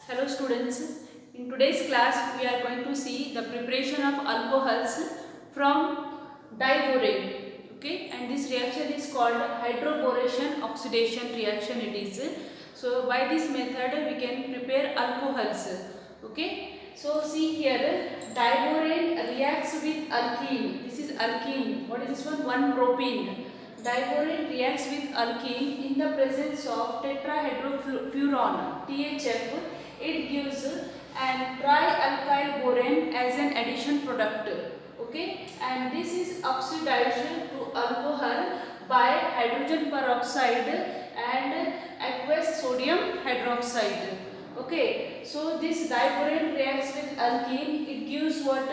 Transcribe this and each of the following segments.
Hello students, in today's class we are going to see the preparation of alcohols from diborane. Okay, and this reaction is called hydroboration oxidation reaction it is. So by this method we can prepare alcohols. Okay, so see here diborane reacts with alkene. This is alkene. What is this one? 1-propene. Diborane reacts with alkene in the presence of tetrahydrofuran THF. It gives an trialkyl borane as an addition product. Okay, and this is oxidized to alcohol by hydrogen peroxide and aqueous sodium hydroxide. Okay, so this diborane reacts with alkene. It gives what?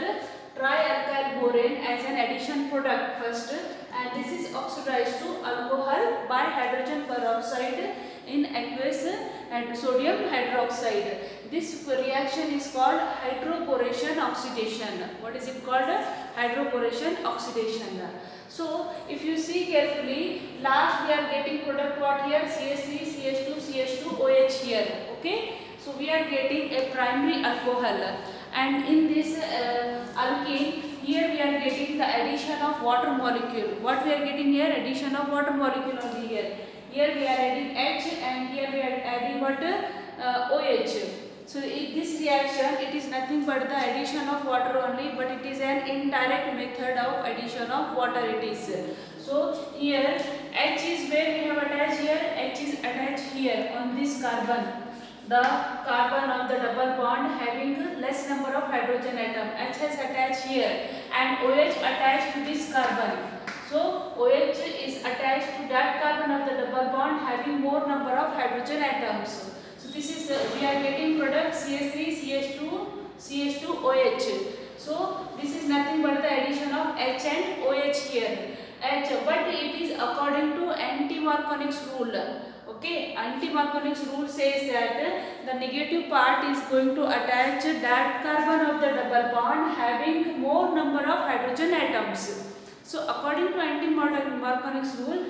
Trialkyl borane as an addition product first, and this is oxidized to alcohol by hydrogen peroxide in aqueous and sodium hydroxide. This reaction is called hydroboration oxidation. What is it called? Hydroboration oxidation. So if you see carefully, last we are getting product what here? CH3, CH2, CH2, OH here. Okay, so we are getting a primary alcohol, and in this alkene here we are getting the addition of water molecule. What we are getting here? Addition of water molecule only here. Here we are adding H and here we are adding what? OH. So in this reaction it is nothing but the addition of water only, but it is an indirect method of addition of water it is. So here H is where we have attached here, H is attached here on this carbon. The carbon of the double bond having less number of hydrogen atom. H has attached here and OH attached to this carbon. So OH is attached to that carbon of the double bond having more number of hydrogen atoms. So this is we are getting product CH3, CH2, CH2, OH. So this is nothing but the addition of H and OH here. H, but it is according to anti-Marconi's rule. Okay, anti-Marconi's rule says that the negative part is going to attach that carbon of the double bond having more number of hydrogen atoms. So according to anti-Marconi's rule,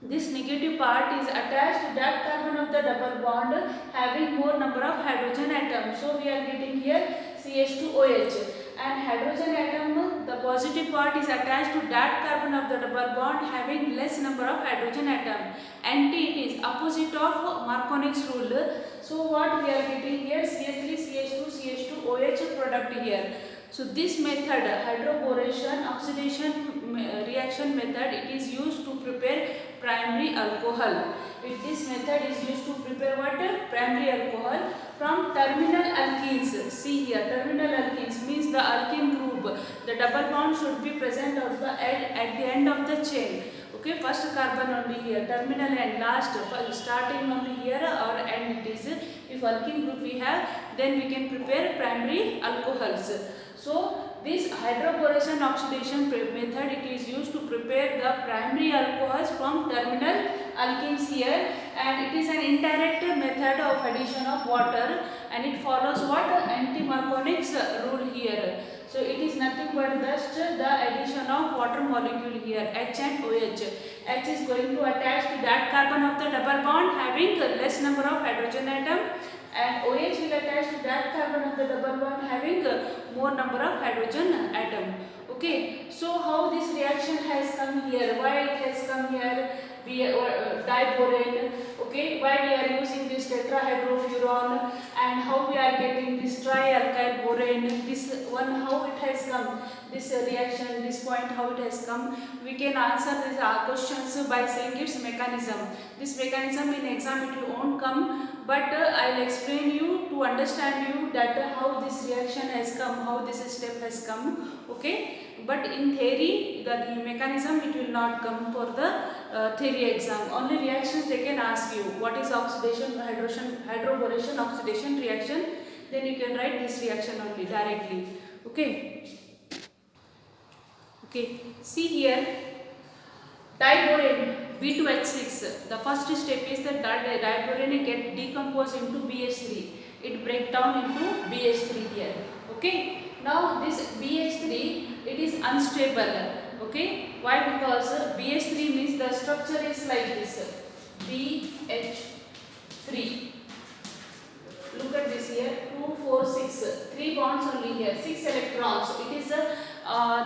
this negative part is attached to that carbon of the double bond having more number of hydrogen atoms. So we are getting here CH2OH, and hydrogen atom, the positive part is attached to that carbon of the double bond having less number of hydrogen atom. Anti, it is opposite of Marconi's rule. So what we are getting here? CH3, CH2, CH2OH product here. So this method, hydroboration oxidation reaction method, it is used to prepare primary alcohol. This method is used to prepare what? Primary alcohol from terminal alkenes. See here, terminal alkenes means the alkene group. The double bond should be present at the end of the chain. Okay, first carbon only here, terminal and last, starting only here or end it is. If alkene group we have, then we can prepare primary alcohols. So this hydroboration oxidation method, it is used to prepare the primary alcohols from terminal alkenes here, and it is an indirect method of addition of water, and it follows what? Anti-Marconi's rule here. So it is nothing but just the addition of water molecule here, H and OH. H is going to attach to that carbon of the double bond having less number of hydrogen atom, and OH will attach to that carbon of the double bond having more number of hydrogen atom. Okay, so how this reaction has come here? Why it has come here? Diborane. Okay, why we are using this tetrahydrofuran, and how we are getting this trialkyl borane? This one, how it has come? This reaction, this point, how it has come? We can answer these questions by saying its mechanism. This mechanism in exam it won't come, but I will explain you to understand you that how this reaction has come, how this step has come. Okay, but in theory the mechanism it will not come for the theory exam. Only reactions they can ask you. What is oxidation, hydroboration oxidation reaction? Then you can write this reaction only directly. Okay. Okay. See here, diborane B2H6. The first step is that diborane get decomposed into BH3. It breaks down into BH3 here. Okay. Now this BH3, it is unstable. Okay. Why? Because BH3 means the structure is like this. BH3. Look at this. bonds only here, 6 electrons. So it is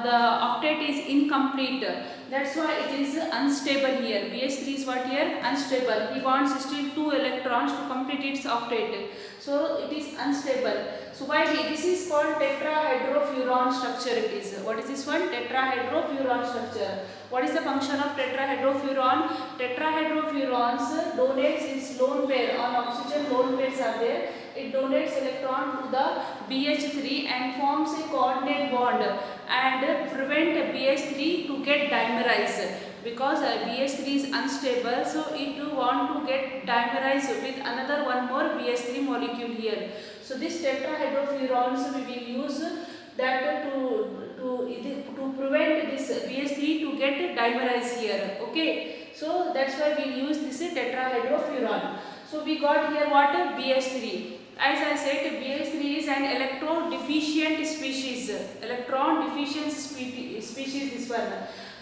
the octet is incomplete. That's why it is unstable here. BH3 is what here? Unstable. He wants still 2 electrons to complete its octet. So it is unstable. So why this is called tetrahydrofuran structure it is. What is this one? Tetrahydrofuran structure. What is the function of tetrahydrofuran? Tetrahydrofurans donates its lone pair. On oxygen lone pairs are there. It donates electron to the BH3 and forms a coordinate bond and prevent BH3 to get dimerized. Because BH3 is unstable, so it want to get dimerized with another one more BH3 molecule here. So this tetrahydrofurans we will use that to prevent this BH3 to get dimerized here. Okay, so that's why we use this tetrahydrofuran. So we got here what? BH3. As I said, BH3 is an electron deficient species. Electron deficient species this one.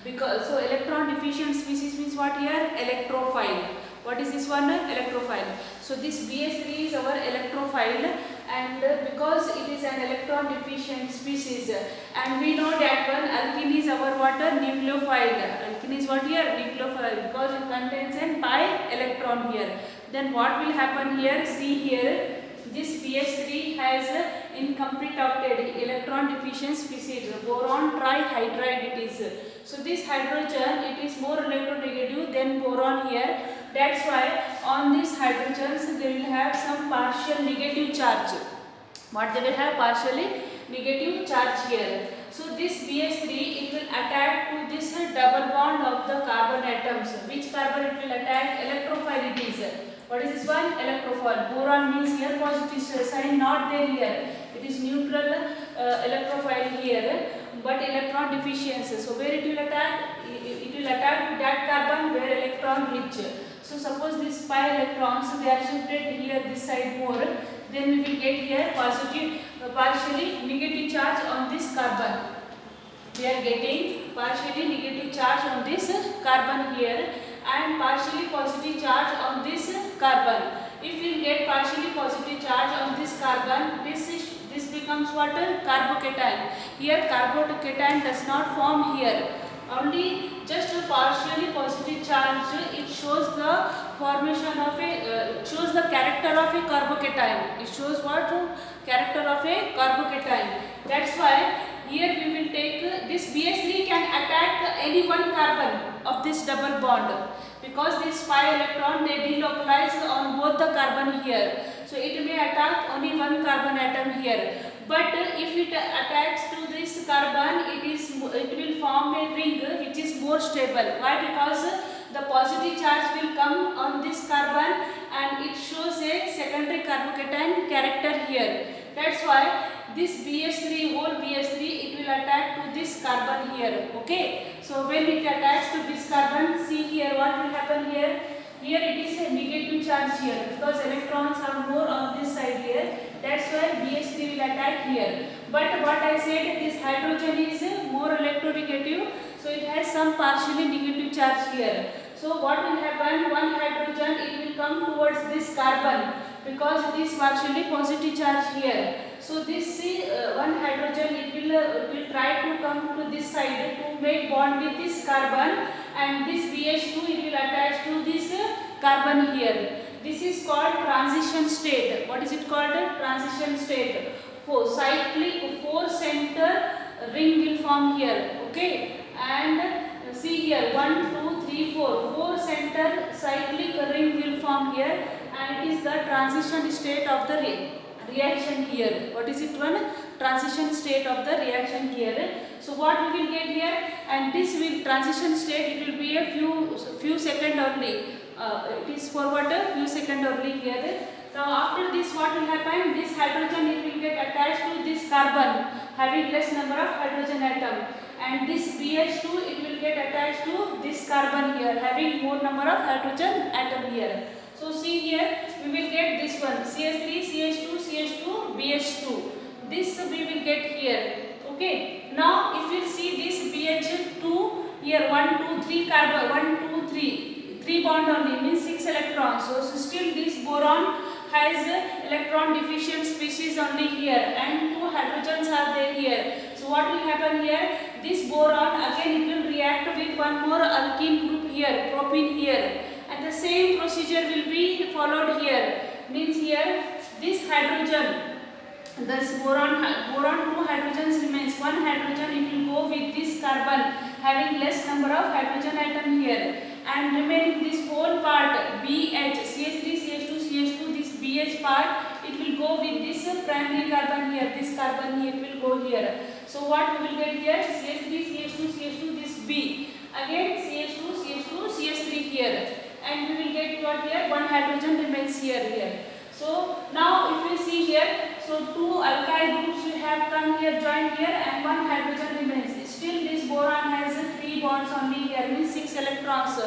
Because so electron deficient species means what here? Electrophile. What is this one? Electrophile. So this BH3 is our electrophile, and because it is an electron deficient species, and we know that one alkene is our what? Nucleophile. Alkene is what here? Nucleophile, because it contains an pi electron here. Then what will happen here? See here. This BH3 has incomplete octet, electron deficient species, boron trihydride it is. So this hydrogen, it is more electronegative than boron here. That's why on these hydrogens they will have some partial negative charge. What they will have? Partially negative charge here. So this BH3 it will attack to this double bond of the carbon atoms. Which carbon it will attack? Electrophile it is. What is this one? Electrophile. Boron means here positive sign not there here. It is neutral electrophile here, but electron deficiency. So where it will attack? It will attack to that carbon where electron rich. So suppose this pi electrons they are shifted here this side more, then we will get here positive partially negative charge on this carbon. We are getting partially negative charge on this carbon here and partially positive charge on this carbon. If we get partially positive charge on this carbon, this becomes what? Carbocation. Here carbocation does not form here. Only just a partially positive charge. It shows the formation of a shows the character of a carbocation. It shows what? Character of a carbocation. That's why here we will take this BH3 can attack any one carbon of this double bond, because this pi electron they delocalize on both the carbon here. So it may attack only one carbon atom here. But if it attacks to this carbon, it will form a ring which is more stable. Why? Because the positive charge will come on this carbon and it shows a secondary carbocation character here. That's why this BH3, whole BH3, it will attack to this carbon here. Okay. So when it attacks to this carbon, see here what will happen here. Here it is a negative charge here because electrons are more on this side here. That's why BH3 will attack here. But what I said, this hydrogen is more electronegative, so it has some partially negative charge here. So what will happen? One hydrogen it will come towards this carbon because it is partially positive charge here. So this one hydrogen it will try to come to this side to make bond with this carbon, and this BH2 it will attach to this carbon here. This is called transition state. What is it called? Transition state. Cyclic 4 center ring will form here. Okay, and see here 1, 2, 3, 4. 4 center cyclic ring will form here, and it is the transition state of the reaction here. What is it one? Transition state of the reaction here. So what we will get here, and this will transition state it will be a few seconds only. It is for what? A few seconds only here. Now after this what will happen? This hydrogen it will get attached to this carbon having less number of hydrogen atom, and this BH2 it will get attached to this carbon here having more number of hydrogen atom here. So see here we will get this one CH3, CH2, CH2, BH2. This we will get here. Okay. Now if you see this BH2 here 1, 2, 3 carbon 1, 2, 3 bond only means 6 electrons. So still this boron has electron deficient species only here, and 2 hydrogens are there here. So what will happen here? This boron again it will react with one more alkene group here, propene here, and the same procedure will be followed here. Means here this hydrogen, this boron 2 hydrogens remains, one hydrogen it will go with this carbon having less number of hydrogen atom here, and remaining this whole part BH, CH3 CH2 CH2, this BH part it will go with this primary carbon here, this carbon here will go here. So what we will get here? CH3 CH2 CH2, this B, again CH2 CH2 CH3 here, and we will get what here? One hydrogen remains here. So now if you see here, so 2 alkyl groups we have come here, joined here, and one hydrogen remains. Still this boron has 3 bonds only here, means 6 electrons,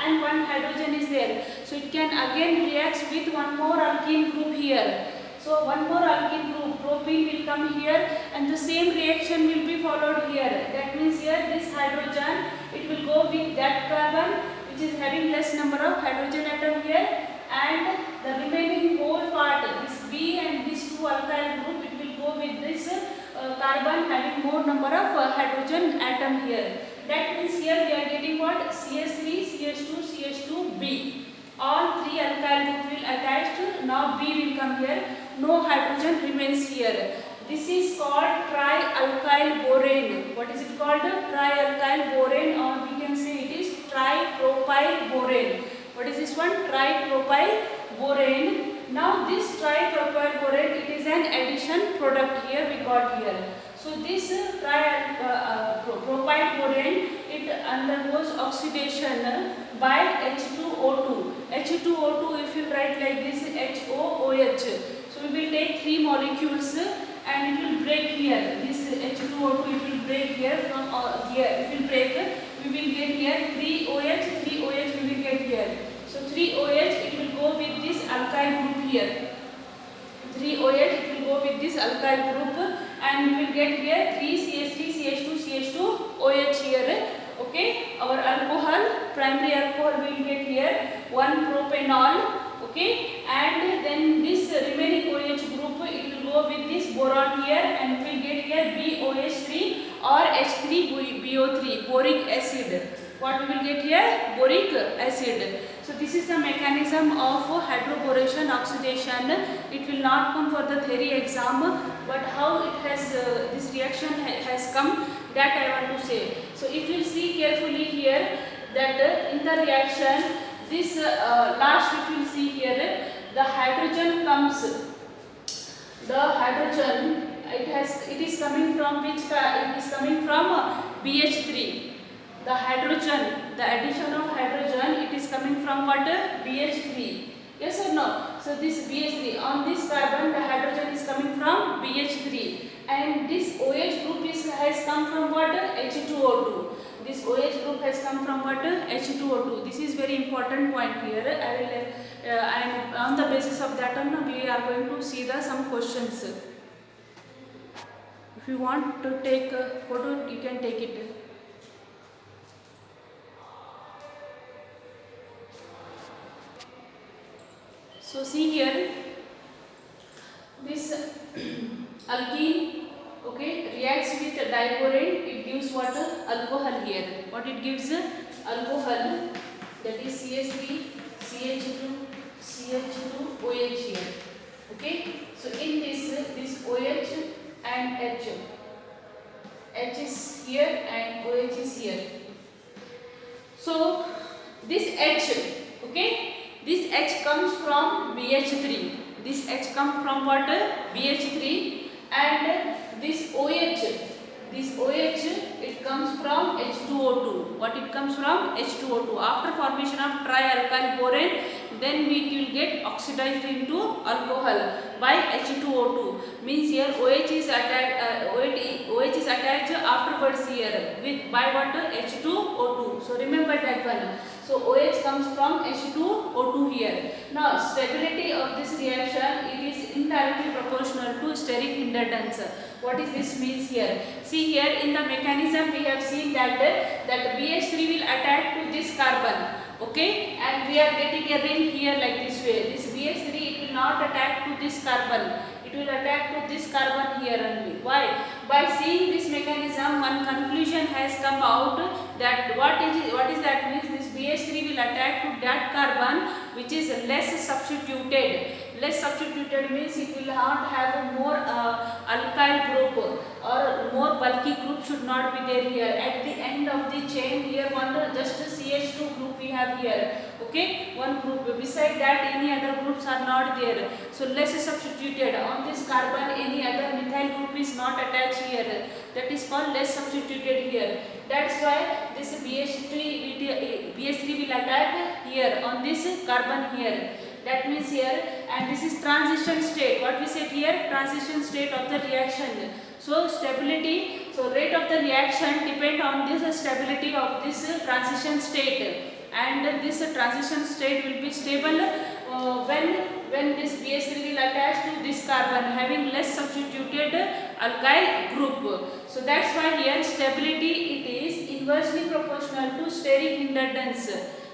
and one hydrogen is there. So it can again react with one more alkene group here. So one more alkene group, propene, will come here, and the same reaction will be followed here. That means here this hydrogen it will go with that carbon which is having less number of hydrogen atom here, and the remaining whole part, this B and this 2 alkyl group, it will go with this carbon having more number of hydrogen atom here. That means here we are getting what? CH3 CH2 CH2 B. All 3 alkyl group will attach to, now B will come here, no hydrogen remains here. This is called trialkyl borane. What is it called? Trialkyl borane, or we can say it is tripropyl borane. What is this one? Tripropyl borane. Now this tripropyl borane, it is an addition product here we got here. So this propyl borane, it undergoes oxidation by H2O2. H2O2, if you write like this, HOOH. So we will take 3 molecules and it will break here. This H2O2 it will break here from here. It will break. We will get here 3OH. 3OH we will get here. So 3OH it will go with this alkyl group here. 3OH it will go with this alkyl group, and we will get here 3CH3 CH2 CH2 OH here. Okay, our alcohol, primary alcohol we will get here 1 propanol. Okay, and then this remaining OH group it will go with this boron here, and we will get here BOH3 or H3BO3, boric acid. What we will get here? Boric acid. So this is the mechanism of hydroboration oxidation. It will not come for the theory exam, but how it has this reaction has come, that I want to say. So if you see carefully here, that in the reaction, this last if you see here, the hydrogen comes. The hydrogen it is coming from which? It is coming from BH3. The hydrogen, the addition of hydrogen, it is coming from what? BH3. Yes or no? So this BH3, on this carbon the hydrogen is coming from BH3, and this OH group has come from what? H2O2. This OH group has come from what? H2O2. This is very important point here. I am on the basis of that we are going to see some questions. If you want to take a photo, you can take it. So see here, this alkene, okay, reacts with diborane, it gives what? Alcohol here. What it gives? Alcohol, that is CH3, CH2, CH2, OH here. Okay, so in this OH and H is here and OH is here. So this H, okay, this H comes from BH3. This H comes from what? BH3, and this OH, it comes from H2O2. What it comes from? H2O2. After formation of trialkyl borane, then we will get oxidized into alcohol by H2O2. Means here OH is attached afterwards here with by what? H2O2. So remember that one. So OH comes from H2O2 here. Now stability of this reaction, it is indirectly proportional to steric hindrance. What is this means here? See here in the mechanism we have seen that BH3 will attach to this carbon. Okay, and we are getting a ring here like this way. This BH3 it will will not attack to this carbon. It will attack to this carbon here only. Why? By seeing this mechanism, one conclusion has come out that what is that means this BH3 will attack to that carbon which is less substituted. Less substituted means it will not have a more alkyl group or more bulky group should not be there here. At the end of the chain here one just CH2 group we have here. Okay, one group. Beside that any other groups are not there. So less substituted. On this carbon any other methyl group is not attached here. That is called less substituted here. That's why this BH3 will attack here on this carbon here. That means here, and this is transition state. What we said here, transition state of the reaction. So stability, so rate of the reaction depend on this stability of this transition state, and this transition state will be stable when this BH3 will attach to this carbon having less substituted alkyl group. So that's why here stability it is inversely proportional to steric hindrance.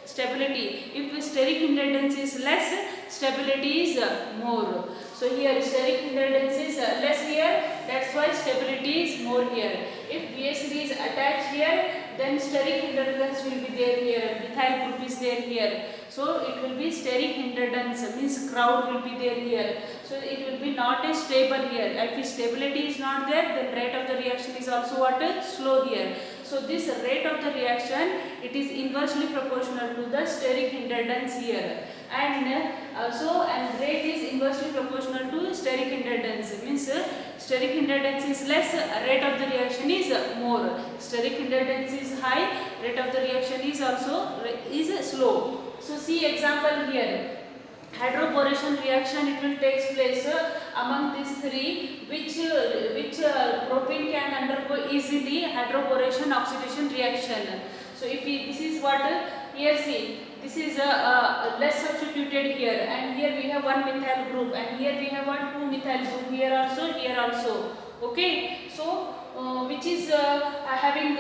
Stability, if steric hindrance is less, stability is more. So here steric hindrance is less here, that's why stability is more here. If BH3 is attached here, then steric hindrance will be there here, methyl group is there here. So it will be steric hindrance, means crowd will be there here. So it will be not a stable here. If stability is not there, then rate of the reaction is also what? Slow here. So this rate of the reaction, it is inversely proportional to the steric hindrance here. And and rate is inversely proportional to steric hindrance. Means steric hindrance is less, rate of the reaction is more. Steric hindrance is high, rate of the reaction is also slow. So see example here. Hydroboration reaction, it will take place among these three, which propane can undergo easily hydroboration oxidation reaction. So if this is what here, see, this is less substituted here, and here we have one methyl group, and here we have one two methyl group, here also. Okay, so which is having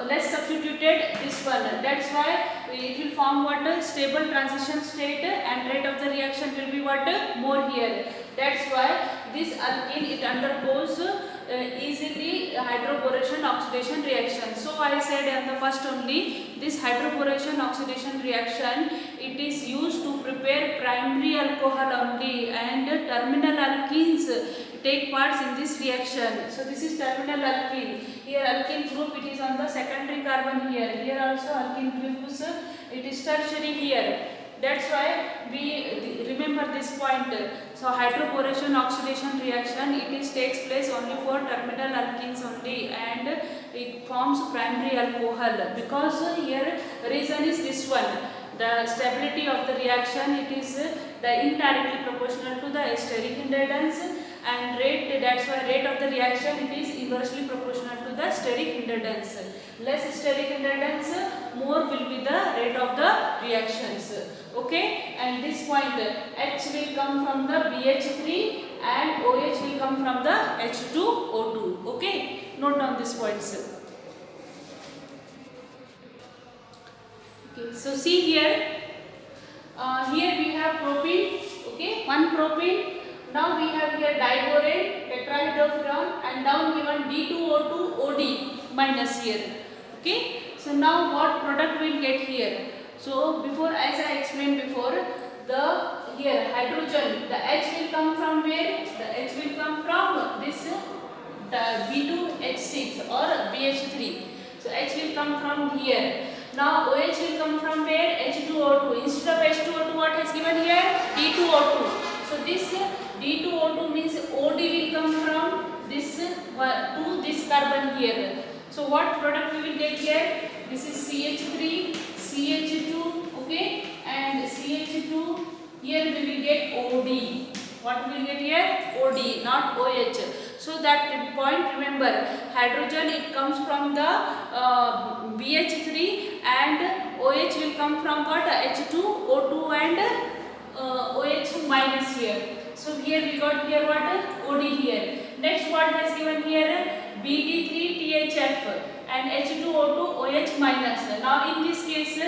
less substituted this one. That's why it will form what? Stable transition state, and rate of the reaction will be what? More here. That's why this alkene it undergoes easily hydroboration oxidation reaction. So I said in the first only, this hydroboration oxidation reaction, it is used to prepare primary alcohol only, and terminal alkenes take parts in this reaction. So this is terminal alkene. Here alkene group it is on the secondary carbon here. Here also alkene group is it is tertiary here. That's why we remember this point. So hydroboration oxidation reaction it takes place only for terminal alkenes only, and it forms primary alcohol, because here reason is this one. The stability of the reaction it is indirectly proportional to the steric hindrance, and rate, that's why rate of the reaction it is inversely proportional to the steric hindrance. Less steric hindrance, more will be the rate of the reactions. Okay, and this point H will come from the BH3 and OH will come from the H2O2. Okay, note down these points. Okay, so see here, here we have propene. Okay, one propene. Now we have here diborane, tetrahydrofuran, and down given D2O2 OD minus here. Okay, so now what product we will get here? So before, as I explained before, the here hydrogen, the H will come from where? The H will come from this B2H6 or BH3. So H will come from here. Now OH will come from where? H2O2. Instead of H2O2, what has given here? D2O2. So this D2O2 means OD will come from this to this carbon here. So what product we will get here? This is CH3, CH2, okay, and CH2. Here we will get OD. What we will get here? OD, not OH. So that point, remember, hydrogen it comes from the BH3, and OH will come from what? H2O2 and OH minus here. So here we got here what? OD here. Next what has given here? BD3THF and H2O2 OH minus. Now in this case,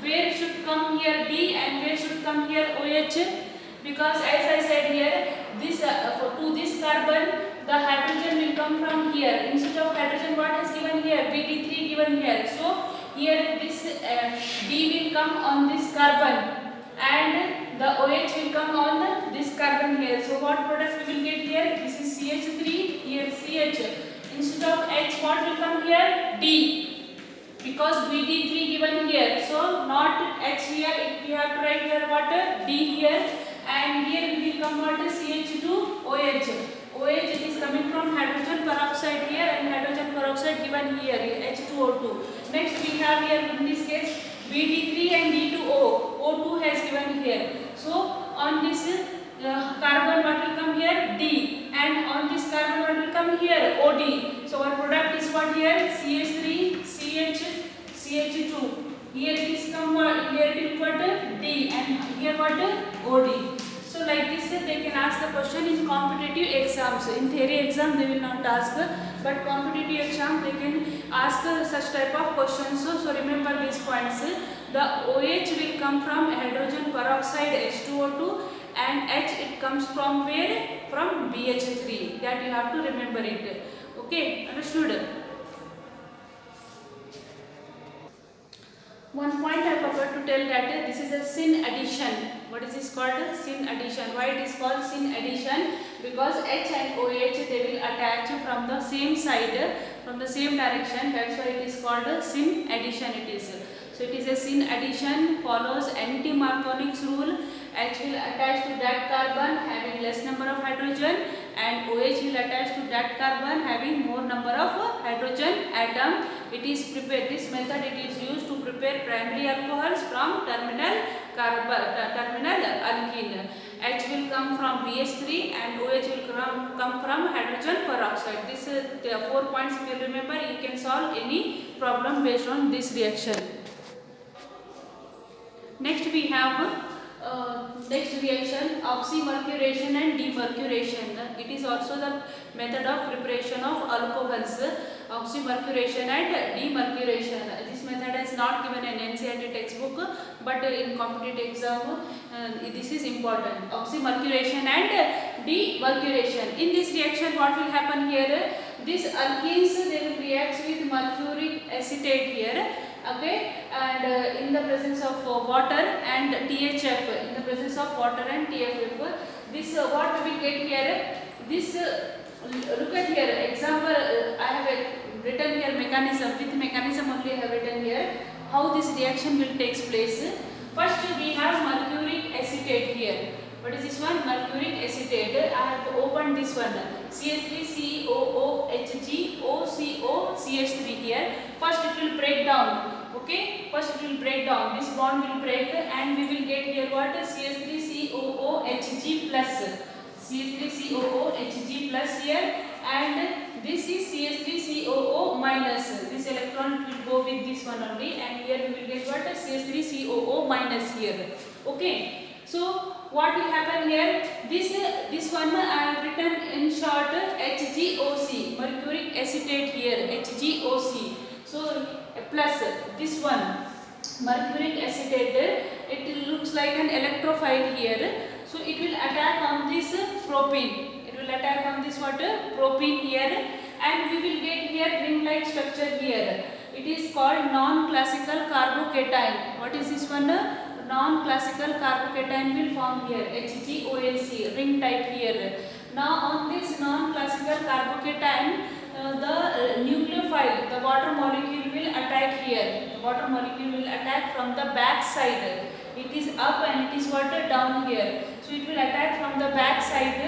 where should come here D and where should come here OH? because as I said here, this to this carbon the hydrogen will come from here. Instead of hydrogen, what is given here? Bd3 given here. So here this D will come on this carbon and the OH will come on this carbon here. So what product we will get here? This is CH3, here CH. Instead of H, what will come here? D, because Bd3 given here. So not H here, we have to write here what? D here, and here we will convert CH2OH. OH is coming from hydrogen peroxide here, and hydrogen peroxide given here H2O2. Next we have here in this case Bd3 and D2O. O2 has given here. So on this carbon what will come here? D, and on this carbon what will come here? OD. So our product is what here? CH3, CH, CH2. Here it is here it will put D, and here what? OD. So like this they can ask the question in competitive exams. In theory exam they will not ask, but competitive exam they can ask such type of questions. So remember these points. The OH will come from hydrogen peroxide H2O2, and H it comes from where? From BH3. That you have to remember it. Okay, understood? One point I forgot to tell that this is a syn addition. What is this called? Syn addition. Why it is called syn addition? Because H and OH they will attach from the same side, from the same direction. That's why it is called a syn addition. It is. So it is a syn addition, follows anti-Marconi's rule. H will attach to that carbon having less number of hydrogen, and OH will attach to that carbon having more number of hydrogen atom. It is prepared. This method it is used to prepare primary alcohols from terminal alkene. H will come from BH3 and OH will come from hydrogen peroxide. This the 4 points. If you remember, you can solve any problem based on this reaction. Next we have next reaction, oxymercuration and demercuration. It is also the method of preparation of alcohols, oxymercuration and demercuration. This method is not given in NCERT textbook, but in competitive exam this is important. Oxymercuration and demercuration. In this reaction what will happen here? These alkenes they will react with mercuric acetate here. Okay, and in the presence of water and THF, in the presence of water and TFF, this what we will get here? This look at here. Example, I have written here mechanism. With mechanism only I have written here how this reaction will take place. First we have mercuric acetate here. What is this one? Mercuric acetate. I have opened this one. CH3COOHG OCO CH3 here. First it will break down. Okay. First it will break down. This bond will break, and we will get here what? CH3COOHG plus. CH3COOHG plus here, and this is CH3COO minus. This electron will go with this one only, and here we will get what? CH3COO minus here. Okay. So what will happen here? This one I have written in short HgOC, mercuric acetate here, HgOC. So plus this one mercuric acetate, it looks like an electrophile here. So it will attack on this propene. It will attack on this what? Propene here, and we will get here ring-like structure here. It is called non-classical carbocation. What is this one? Non-classical carbocation will form here, HgONC, ring type here. Now on this non-classical carbocation, the nucleophile, the water molecule will attack here. The water molecule will attack from the back side. It is up and it is water down here. So it will attack from the back side,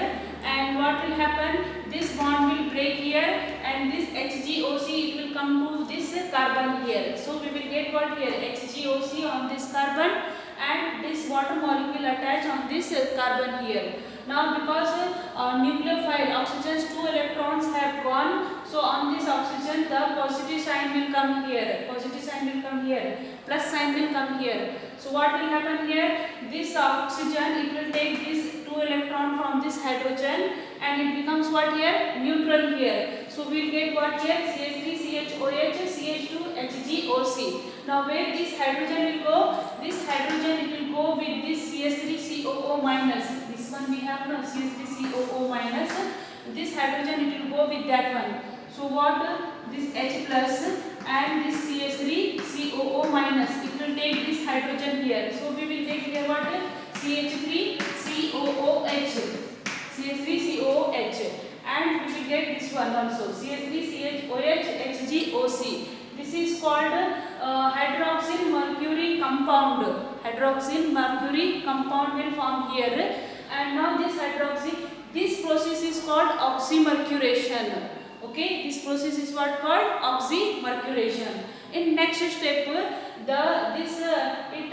and what will happen? This bond will break here, and this HgOC it will come to this carbon here. So we will get what here? HgOC on this carbon, and this water molecule attach on this carbon here. Now because nucleophile oxygen's 2 electrons have gone, so on this oxygen the positive sign will come here, positive sign will come here, plus sign will come here. So what will happen here? This oxygen it will take this 2 electron from this hydrogen, and it becomes what here? Neutral here. So we will get what here? CH3CHOH CH2HgOC. Now where this hydrogen will go? This hydrogen it will go with this CH3COO minus. this one we have no CH3COO minus. This hydrogen it will go with that one. So what this H plus and this CH3COO minus, it will take this hydrogen here. So we will take here what CH3COOH, CH3COOH, and we will get this one also CH3CHOH HgOC. This is called hydroxyl mercury compound. Hydroxyl mercury compound will form here, and now this hydroxy, this process is called oxymercuration. Okay, this process is what called oxymercuration. In next step, it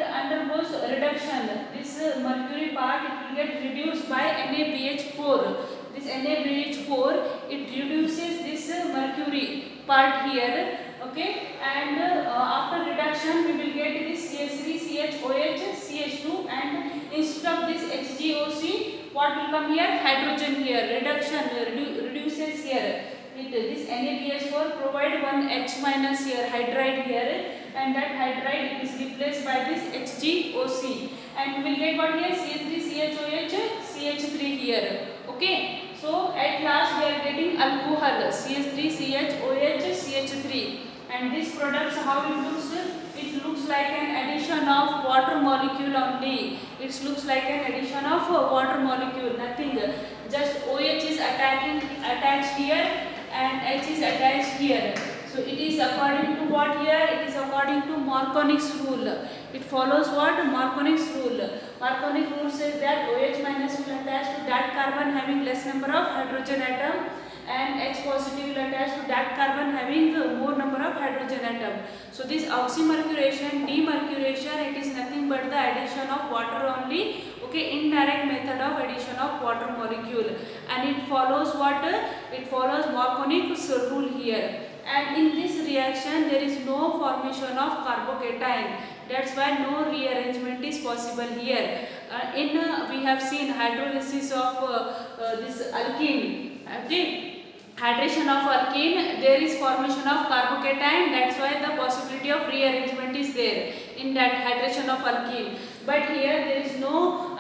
undergoes reduction. This mercury part it will get reduced by NaBH4. This NaBH4 it reduces this mercury part here. Okay, and after reduction we will get this CH3CHOH CH2, and instead of this HgOC, what will come here? Hydrogen here. Reduction reduces here. This NaBH4 provide one H minus here, hydride here, and that hydride is replaced by this HgOC, and we will get what here? CH3CHOH CH3 here. Okay, so at last we are getting alcohol CH3CHOH CH3, and this products how it looks? It looks like an addition of water molecule only. It looks like an addition of water molecule, nothing. Just OH is attached here and H is attached here. So it is according to what here? It is according to Marconi's rule. It follows what? Marconi's rule. Marconi's rule says that OH minus will attach to that carbon having less number of hydrogen atom, and H positive will attach to that carbon having more number of hydrogen atom. So this oxymercuration, demercuration, it is nothing but the addition of water only. Okay, indirect method of addition of water molecule, and it follows what? It follows Marconi's rule here. And in this reaction there is no formation of carbocation. That's why no rearrangement is possible here. We have seen hydrolysis of this alkene. Okay. Hydration of alkene, there is formation of carbocation. That's why the possibility of rearrangement is there in that hydration of alkene. But here there is no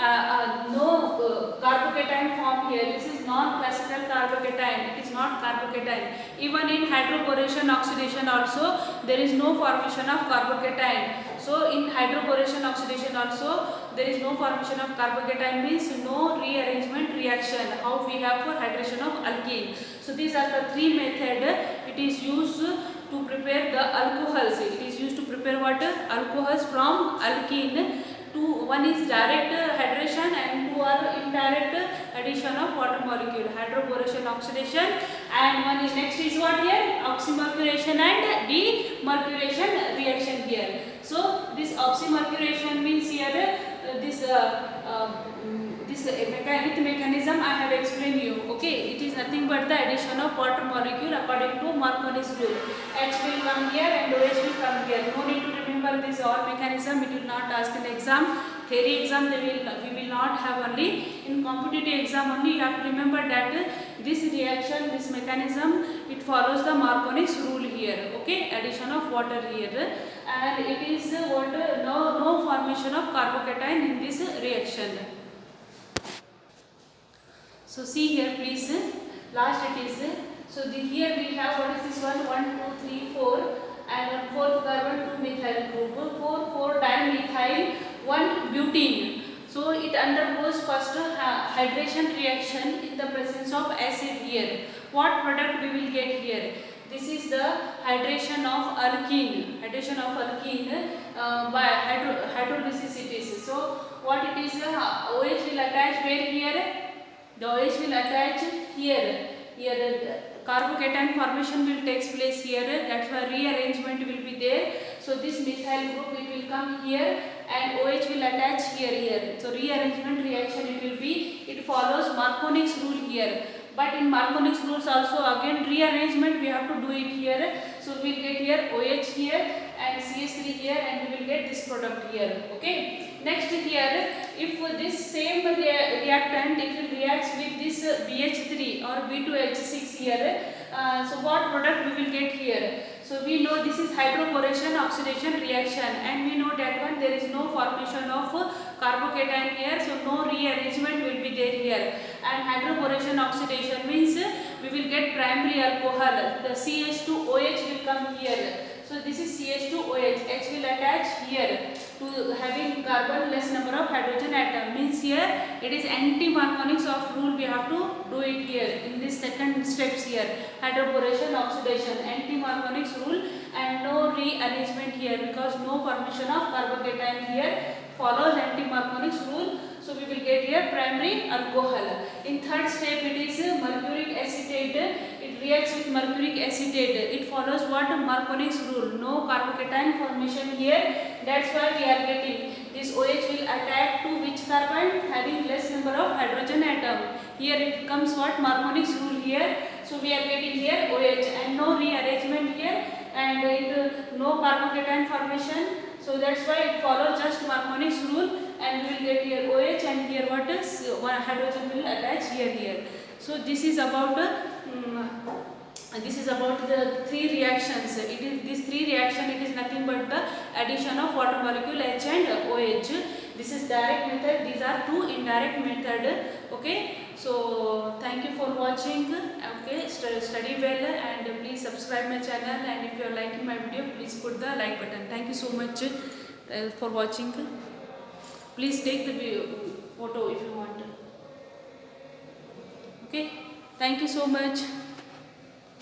carbocation form here. This is non-classical carbocation. It is not carbocation. Even in hydroboration oxidation also there is no formation of carbocation. So in hydroboration oxidation also there is no formation of carbocation, means no rearrangement reaction. How we have for hydration of alkene. So these are the three methods. It is used to prepare the alcohols. It is used to prepare what? Alcohols from alkene. One is direct hydration and two are indirect addition of water molecule, hydroboration oxidation, and one is next is what here? Oxymercuration and demercuration reaction here. So this oxymercuration means here this mechanism I have explained you. Okay, it is nothing but the addition of water molecule according to Marconi's rule. H will come here and OH will come here. No need to remember this all mechanism. It will not ask in exam. Theory exam we will not have only. In competitive exam only you have to remember that this reaction, this mechanism, it follows the Marconi's rule here. Okay, addition of water here, and it is water, no formation of carbocation in this reaction. So see here please, last it is, so here we have what is this one? 1, 2, 3, 4, and 4th carbon 2 methyl group, 4 dimethyl 1 butene. So it undergoes first hydration reaction in the presence of acid here. What product we will get here? This is the hydration of alkene. Hydration of alkene by hydrolysis it is. So what it is? OH will attach where here? The OH will attach here. Here carbocation formation will takes place here. That's why rearrangement will be there. So this methyl group it will come here and OH will attach here. So rearrangement reaction it will be. It follows Marconi's rule here. But in Marconi's rules also again rearrangement we have to do it here. So we will get here OH here and CH3 here, and we will get this product here. Okay. Next here, if this same reactant if it reacts with this BH3 or B2H6 here, so what product we will get here? So we know this is hydroboration oxidation reaction, and we know that one there is no formation of carbocation here, so no rearrangement will be there here. And hydroboration oxidation means we will get primary alcohol. The CH2OH will come here. So this is CH2OH. H will attach here to having carbon less number of hydrogen atom. Means here it is anti-Marconics of rule. We have to do it here in this second steps here. Hydroboration oxidation, anti-Marconics rule, and no rearrangement here because no formation of carbocation here. Follows anti-Marconics rule. So we will get here primary alcohol. In third step it is mercuric acetate. It reacts with mercuric acetate. It follows what? Marconics rule. No carbocation formation here. That's why we are getting this OH will attack to which carbon? Having less number of hydrogen atom. Here it comes what? Marconics rule here. So we are getting here OH and no rearrangement here, and it no carbocation formation. So that's why it follows just Marconics rule, and we will get here OH, and here what is one hydrogen will attach here. So this is about the three reactions. It is this three reaction. It is nothing but the addition of water molecule H and OH. This is direct method. These are two indirect method. Okay. So thank you for watching. Okay. Study well, and please subscribe my channel. And if you are liking my video, please put the like button. Thank you so much for watching. Please take the photo if you want. Okay. Thank you so much.